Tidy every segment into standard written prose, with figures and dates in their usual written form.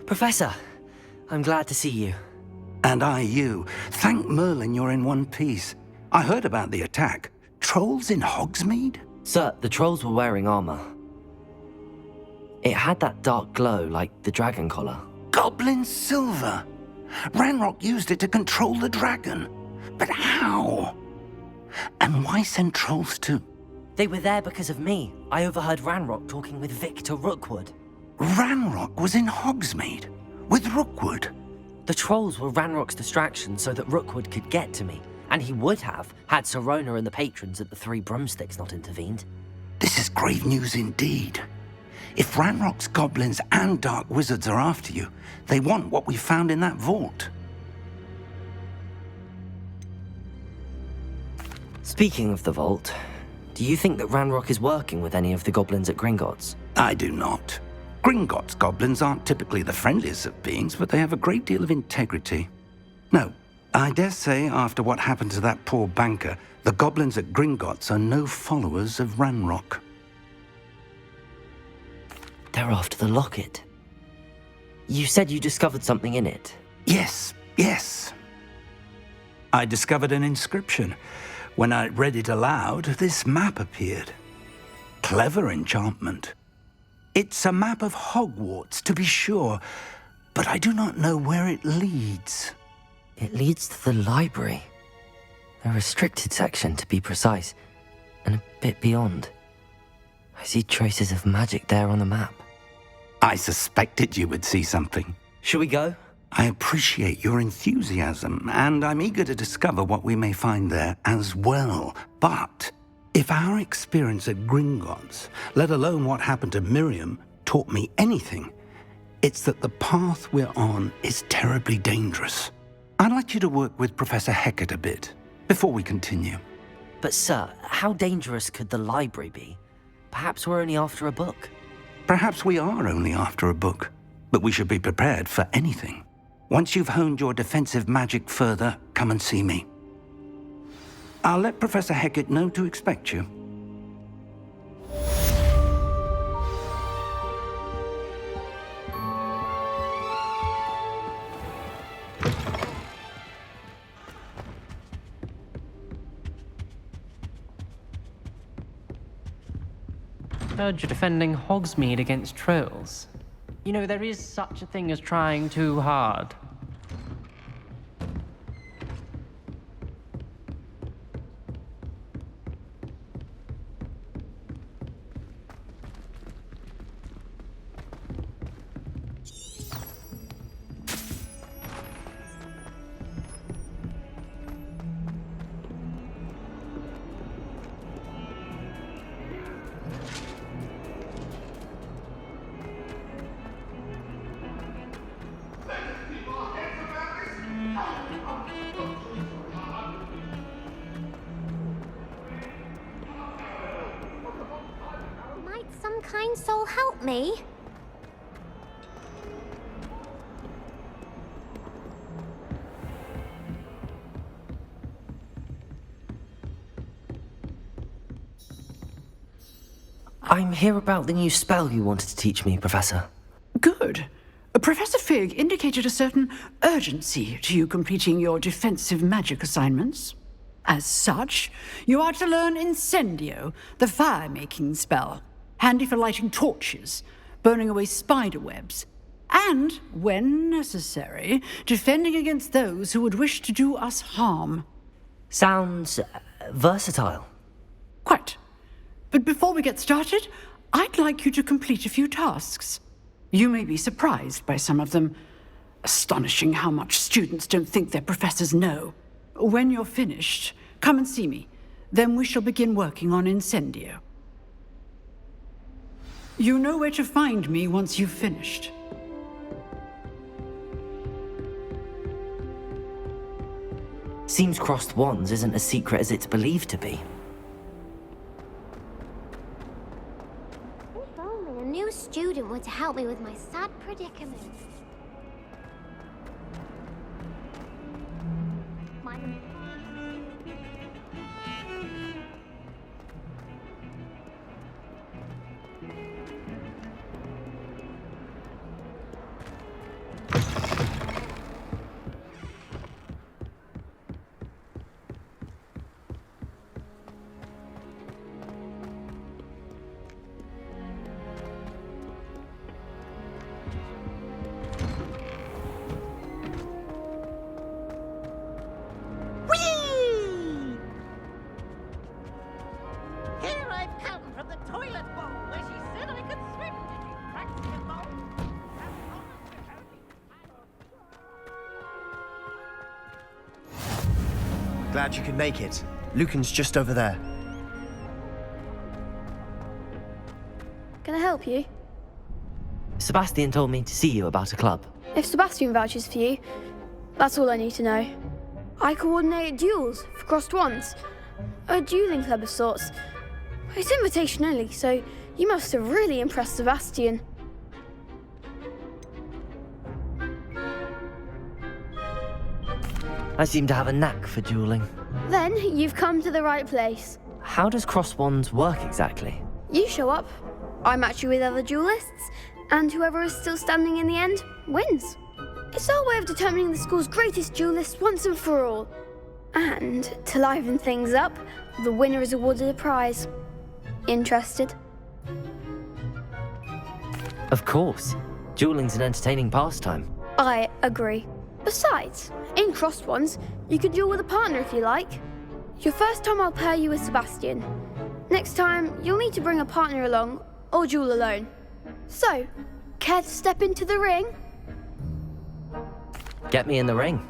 Professor, I'm glad to see you. And I you. Thank Merlin you're in one piece. I heard about the attack. Trolls in Hogsmeade? Sir, the trolls were wearing armor. It had that dark glow like the dragon collar. Goblin silver! Ranrock used it to control the dragon. But how? And why send trolls too? They were there because of me. I overheard Ranrock talking with Victor Rookwood. Ranrock was in Hogsmeade? With Rookwood? The trolls were Ranrock's distraction so that Rookwood could get to me. And he would have, had Sirona and the patrons at the Three Broomsticks not intervened. This is grave news indeed. If Ranrock's goblins and dark wizards are after you, they want what we found in that vault. Speaking of the vault, do you think that Ranrock is working with any of the goblins at Gringotts? I do not. Gringotts goblins aren't typically the friendliest of beings, but they have a great deal of integrity. No, I dare say after what happened to that poor banker, the goblins at Gringotts are no followers of Ranrock. They're after the locket. You said you discovered something in it. Yes. I discovered an inscription. When I read it aloud, this map appeared. Clever enchantment. It's a map of Hogwarts, to be sure, but I do not know where it leads. It leads to the library. A restricted section, to be precise, and a bit beyond. I see traces of magic there on the map. I suspected you would see something. Shall we go? I appreciate your enthusiasm, and I'm eager to discover what we may find there as well. But if our experience at Gringotts, let alone what happened to Miriam, taught me anything, it's that the path we're on is terribly dangerous. I'd like you to work with Professor Hecat a bit before we continue. But sir, how dangerous could the library be? Perhaps we're only after a book. Perhaps we are only after a book, but we should be prepared for anything. Once you've honed your defensive magic further, come and see me. I'll let Professor Hecat know to expect you. Heard you're defending Hogsmeade against trolls. You know, there is such a thing as trying too hard. Might some kind soul help me? I'm here about the new spell you wanted to teach me, Professor. Good. Professor Fig indicated a certain urgency to you completing your defensive magic assignments. As such, you are to learn Incendio, the fire-making spell, handy for lighting torches, burning away spider webs, and, when necessary, defending against those who would wish to do us harm. Sounds versatile. Quite. But before we get started, I'd like you to complete a few tasks. You may be surprised by some of them. Astonishing how much students don't think their professors know. When you're finished, come and see me. Then we shall begin working on Incendio. You know where to find me once you've finished. Seems crossed wands isn't as secret as it's believed to be. If only a new student were to help me with my sad predicament. Glad you could make it. Lucan's just over there. Can I help you? Sebastian told me to see you about a club. If Sebastian vouches for you, that's all I need to know. I coordinate duels for crossed wands. A dueling club of sorts. It's invitation only, so you must have really impressed Sebastian. I seem to have a knack for dueling. Then you've come to the right place. How does cross wands work exactly? You show up, I match you with other duelists, and whoever is still standing in the end wins. It's our way of determining the school's greatest duelist once and for all. And to liven things up, the winner is awarded a prize. Interested? Of course. Dueling's an entertaining pastime. I agree. Besides, in crossed ones, you can duel with a partner if you like. Your first time I'll pair you with Sebastian. Next time, you'll need to bring a partner along, or duel alone. So, care to step into the ring? Get me in the ring.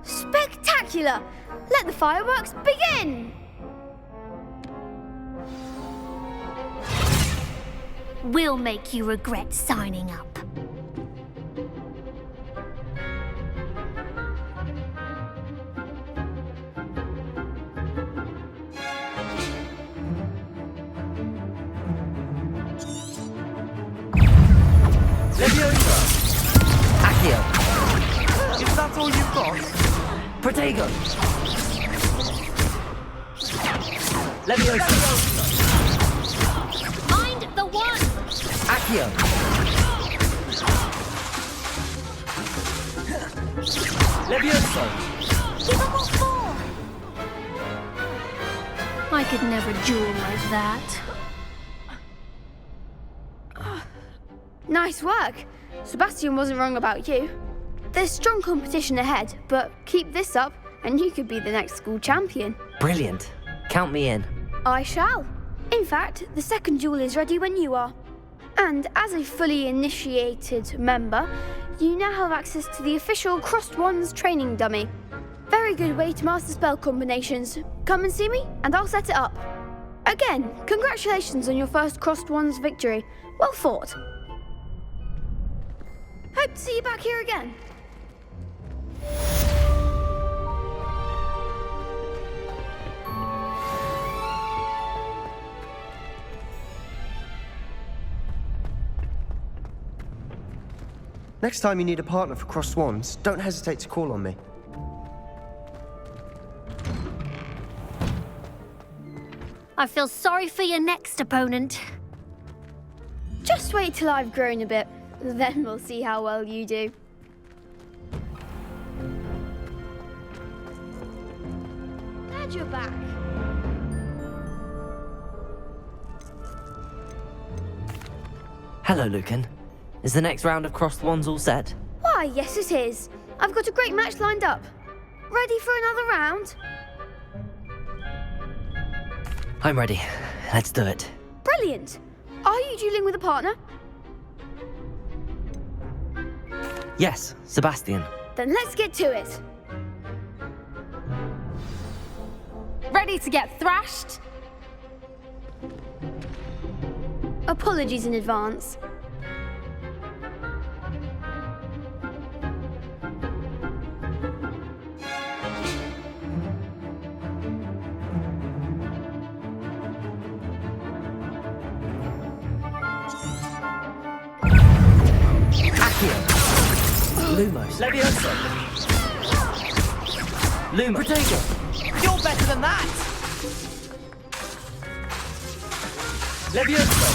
Spectacular! Let the fireworks begin! We'll make you regret signing up. Leviosa! Accio! Is that all you've got? Protego! Leviosa! Find the one! Accio! Leviosa! Give up what for? I could never duel like that. Nice work. Sebastian wasn't wrong about you. There's strong competition ahead, but keep this up and you could be the next school champion. Brilliant. Count me in. I shall. In fact, the second duel is ready when you are. And as a fully initiated member, you now have access to the official Crossed Wands training dummy. Very good way to master spell combinations. Come and see me and I'll set it up. Again, congratulations on your first Crossed Wands victory. Well fought. Hope to see you back here again. Next time you need a partner for crossed wands, don't hesitate to call on me. I feel sorry for your next opponent. Just wait till I've grown a bit. Then we'll see how well you do. Glad you're back. Hello, Lucan. Is the next round of crossed wands all set? Why, yes it is. I've got a great match lined up. Ready for another round? I'm ready. Let's do it. Brilliant. Are you dueling with a partner? Yes, Sebastian. Then let's get to it. Ready to get thrashed? Apologies in advance. Lumos. Leviosa. Lumos. Protego. You're better than that! Leviosa.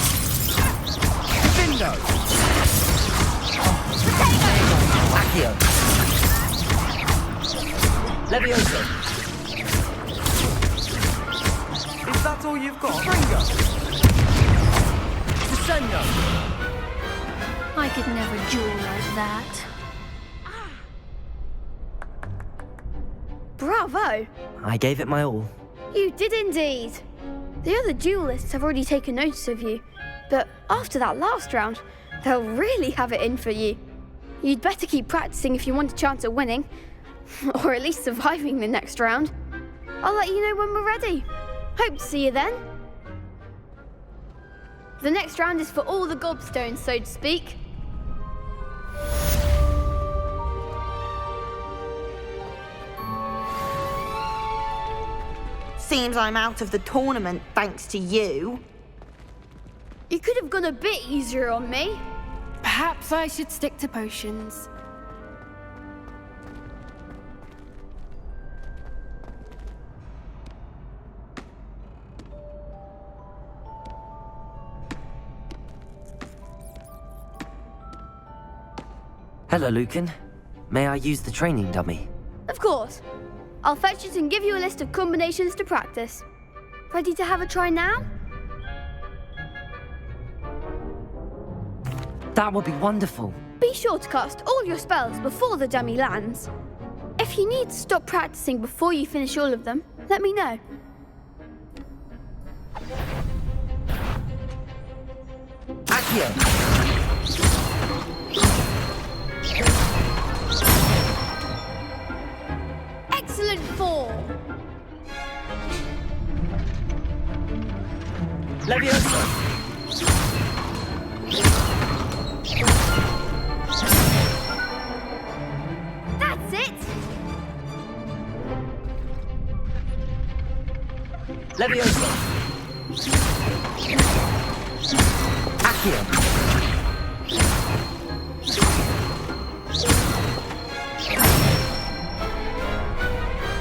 Vindo! Accio. Leviosa. Is that all you've got? Ringo! Descendo! I could never duel like that. Bravo! I gave it my all. You did indeed. The other duelists have already taken notice of you, but after that last round, they'll really have it in for you. You'd better keep practicing if you want a chance at winning, or at least surviving the next round. I'll let you know when we're ready. Hope to see you then. The next round is for all the gobstones, so to speak. Seems I'm out of the tournament thanks to you. You could have gone a bit easier on me. Perhaps I should stick to potions. Hello, Lucan. May I use the training dummy? Of course. I'll fetch it and give you a list of combinations to practice. Ready to have a try now? That would be wonderful. Be sure to cast all your spells before the dummy lands. If you need to stop practicing before you finish all of them, let me know. Accio! Excellent fall! Leviosa! That's it! Leviosa! Accio!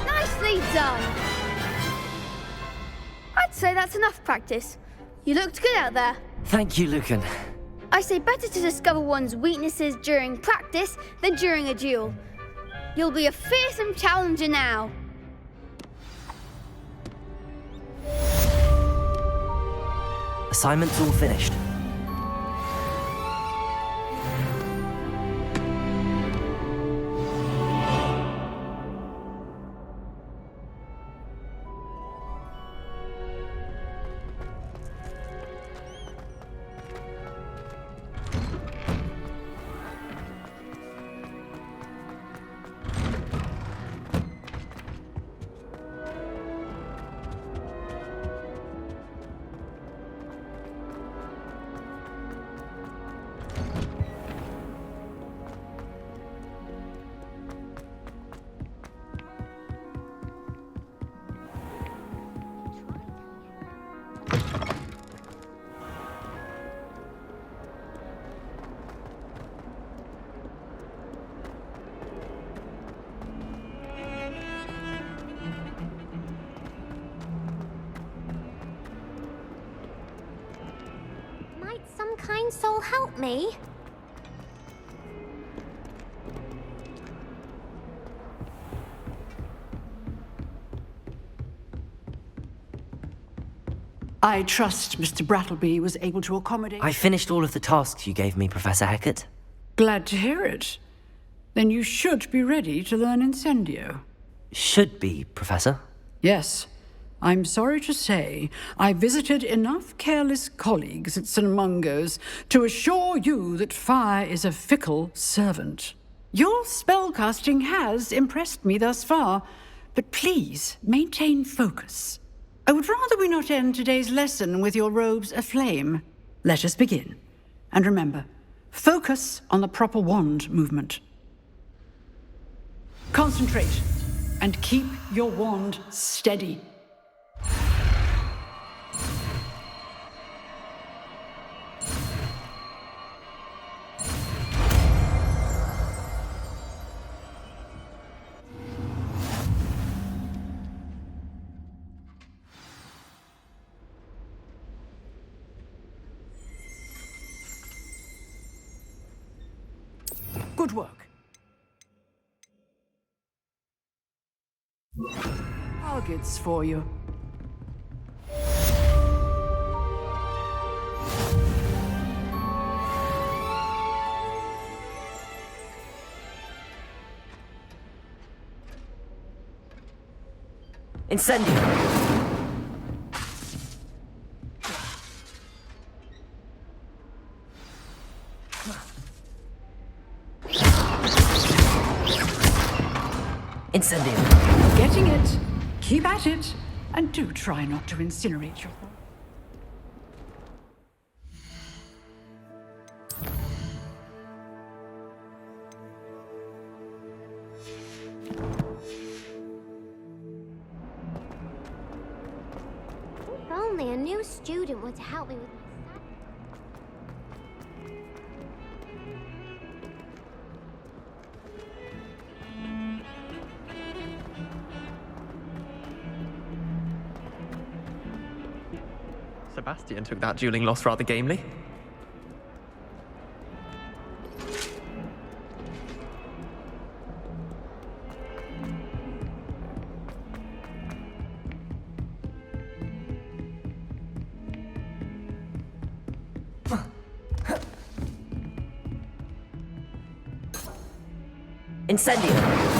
Nicely done! I'd say that's enough practice. You looked good out there. Thank you, Lucan. I say better to discover one's weaknesses during practice than during a duel. You'll be a fearsome challenger now. Assignment's all finished. Might some kind soul help me? I trust Mr. Brattleby was able to accommodate... I finished all of the tasks you gave me, Professor Hecat. Glad to hear it. Then you should be ready to learn Incendio. Should be, Professor. Yes. I'm sorry to say, I visited enough careless colleagues at St. Mungo's to assure you that fire is a fickle servant. Your spellcasting has impressed me thus far, but please maintain focus. I would rather we not end today's lesson with your robes aflame. Let us begin. And remember, focus on the proper wand movement. Concentrate and keep your wand steady. Good work. Targets for you. Incendio! Incendio! Getting it. Keep Keep at it, and do try not to incinerate your thoughts. If only a new student were to help me with my Sebastian took that dueling loss rather gamely. Incendio!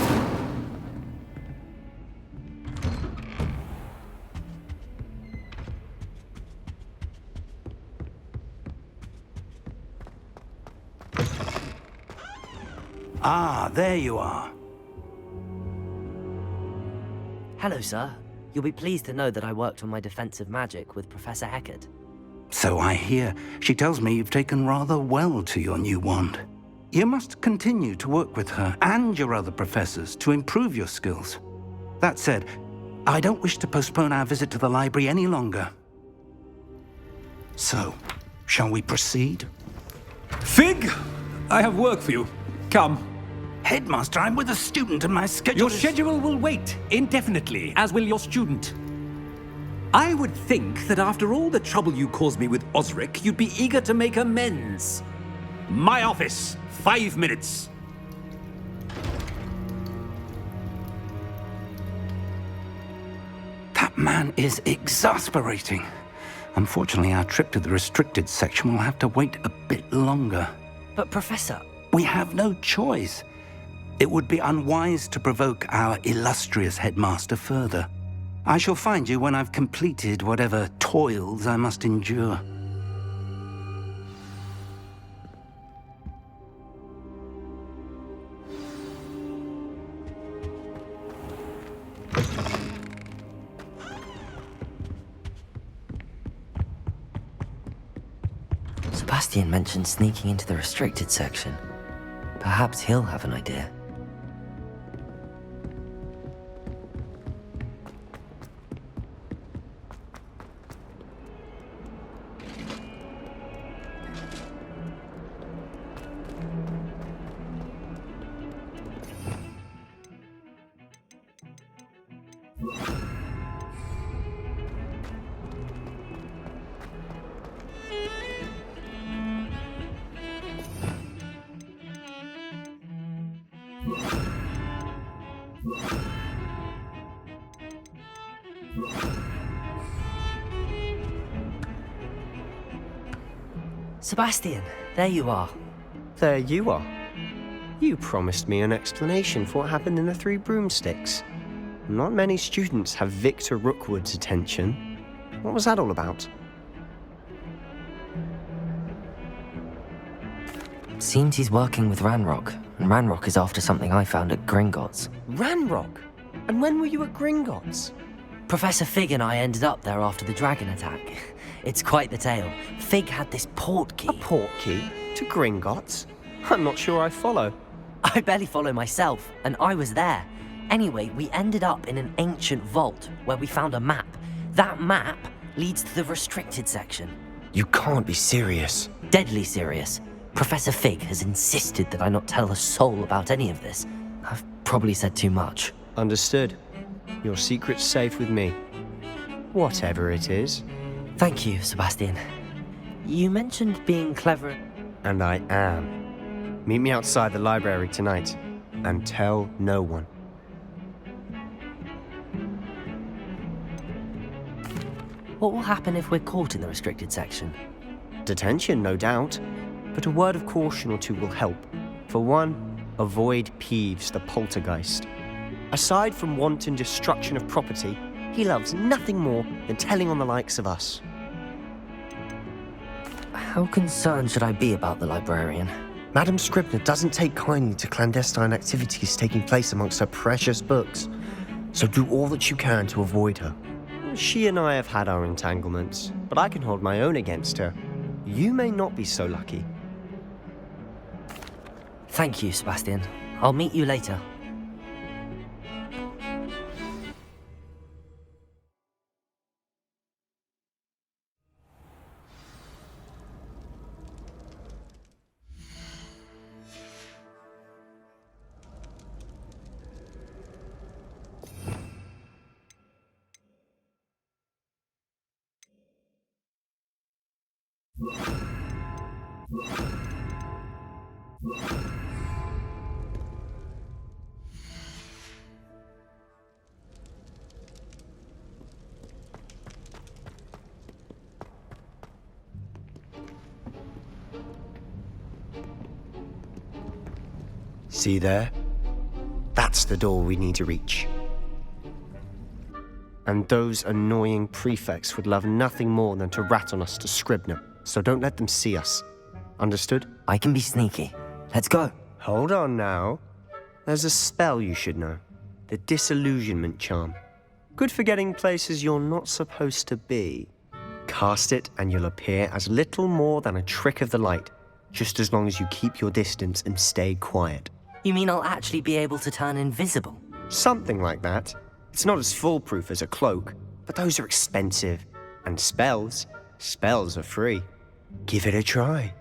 Ah, there you are. Hello, sir. You'll be pleased to know that I worked on my defensive magic with Professor Hecat. So I hear. She tells me you've taken rather well to your new wand. You must continue to work with her and your other professors to improve your skills. That said, I don't wish to postpone our visit to the library any longer. So, shall we proceed? Fig! I have work for you. Come. Headmaster, I'm with a student and my schedule Your is... schedule will wait indefinitely, as will your student. I would think that after all the trouble you caused me with Osric, you'd be eager to make amends. My office, 5 minutes. That man is exasperating. Unfortunately, our trip to the restricted section will have to wait a bit longer. But, Professor... We have no choice. It would be unwise to provoke our illustrious headmaster further. I shall find you when I've completed whatever toils I must endure. Sebastian mentioned sneaking into the restricted section. Perhaps he'll have an idea. Sebastian, there you are. There you are. You promised me an explanation for what happened in the Three Broomsticks. Not many students have Victor Rookwood's attention. What was that all about? Seems he's working with Ranrock, and Ranrock is after something I found at Gringotts. Ranrock? And when were you at Gringotts? Professor Fig and I ended up there after the dragon attack. It's quite the tale. Fig had this port key. A port key? To Gringotts? I'm not sure I follow. I barely follow myself, and I was there. Anyway, we ended up in an ancient vault where we found a map. That map leads to the restricted section. You can't be serious. Deadly serious. Professor Fig has insisted that I not tell a soul about any of this. I've probably said too much. Understood. Your secret's safe with me. Whatever it is. Thank you, Sebastian. You mentioned being clever. And I am. Meet me outside the library tonight, and tell no one. What will happen if we're caught in the restricted section? Detention, no doubt. But a word of caution or two will help. For one, avoid Peeves, the poltergeist. Aside from wanton destruction of property, he loves nothing more than telling on the likes of us. How concerned should I be about the librarian? Madam Scribner doesn't take kindly to clandestine activities taking place amongst her precious books. So do all that you can to avoid her. She and I have had our entanglements, but I can hold my own against her. You may not be so lucky. Thank you, Sebastian. I'll meet you later. See there? That's the door we need to reach. And those annoying prefects would love nothing more than to rat on us to Scribner, so don't let them see us. Understood? I can be sneaky. Let's go. Hold on now. There's a spell you should know. The Disillusionment Charm. Good for getting places you're not supposed to be. Cast it and you'll appear as little more than a trick of the light, just as long as you keep your distance and stay quiet. You mean I'll actually be able to turn invisible? Something like that. It's not as foolproof as a cloak, but those are expensive. And spells are free. Give it a try.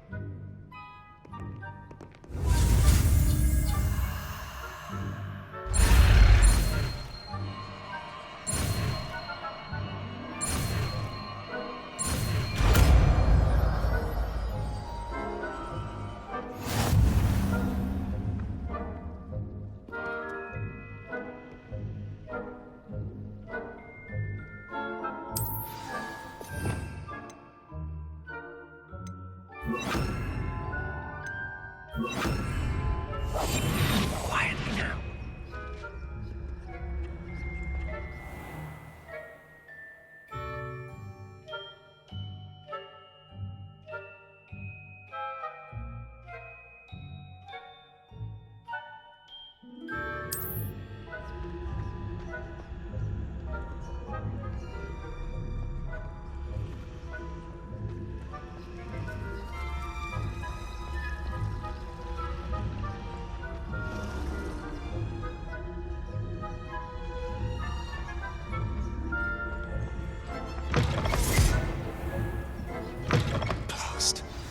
Quietly now.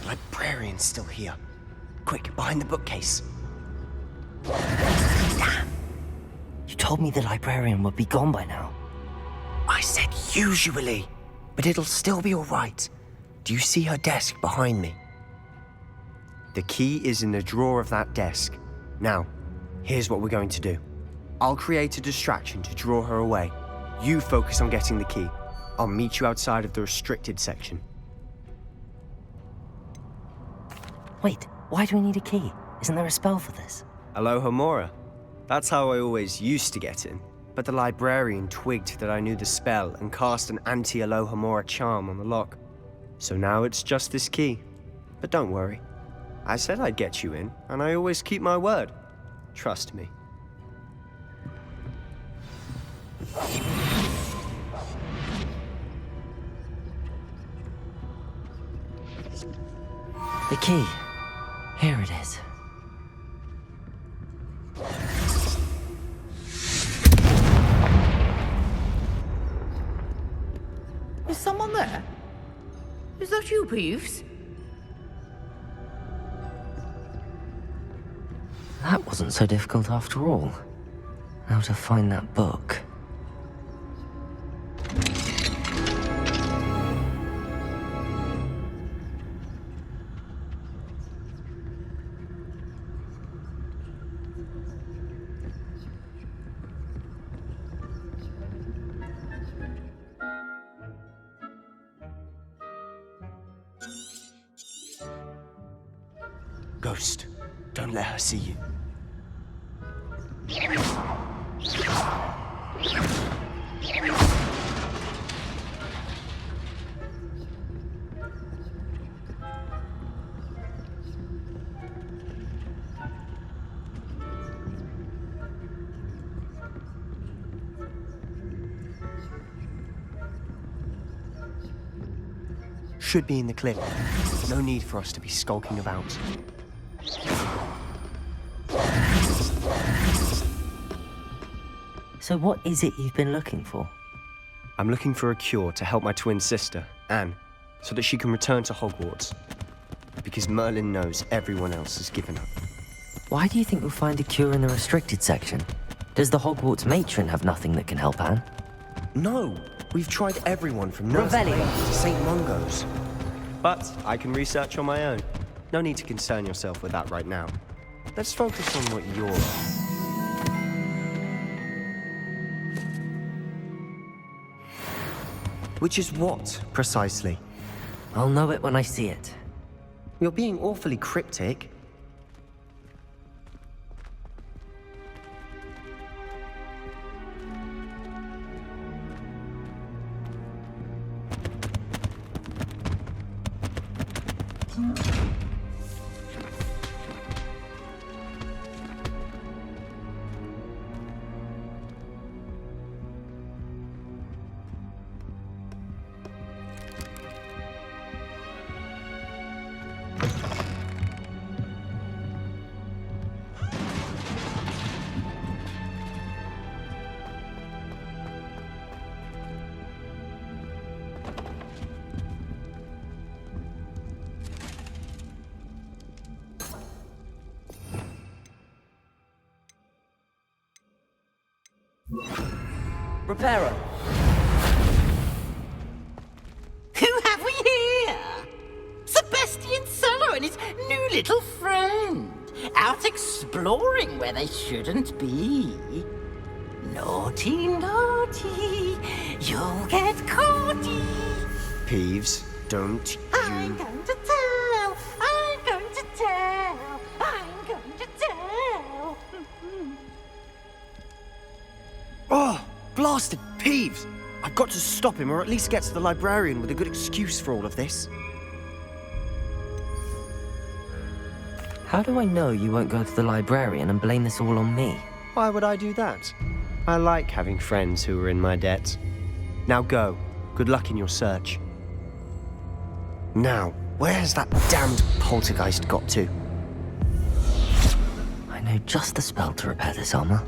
Librarian's still here. Quick, behind the bookcase. Damn! You told me the librarian would be gone by now. I said usually, but it'll still be all right. Do you see her desk behind me? The key is in the drawer of that desk. Now, here's what we're going to do. I'll create a distraction to draw her away. You focus on getting the key. I'll meet you outside of the restricted section. Wait, why do we need a key? Isn't there a spell for this? Alohomora. That's how I always used to get in. But the librarian twigged that I knew the spell and cast an anti-Alohomora charm on the lock. So now it's just this key. But don't worry. I said I'd get you in, and I always keep my word. Trust me. The key. Here it is. Is someone there? Is that you, Peeves? That wasn't so difficult after all. How to find that book. Ghost, don't let her see you. should be in the clear. No need for us to be skulking about. So what is it you've been looking for? I'm looking for a cure to help my twin sister, Anne, so that she can return to Hogwarts. Because Merlin knows everyone else has given up. Why do you think we'll find a cure in the restricted section? Does the Hogwarts matron have nothing that can help Anne? No! We've tried everyone from Nurse Lady to St. Mungo's. But I can research on my own. No need to concern yourself with that right now. Let's focus on what you're... Which is what, precisely? I'll know it when I see it. You're being awfully cryptic. Repairer! Who have we here? Sebastian Solo and his new little friend. Out exploring where they shouldn't be. Naughty, naughty, you'll get caughty. Peeves, don't you... I'm going to tell, I'm going to tell, I'm going to tell. Oh, blasted Peeves! I've got to stop him, or at least get to the librarian with a good excuse for all of this. How do I know you won't go to the librarian and blame this all on me? Why would I do that? I like having friends who are in my debt. Now go. Good luck in your search. Now, where's that damned poltergeist got to? I know just the spell to repair this armor.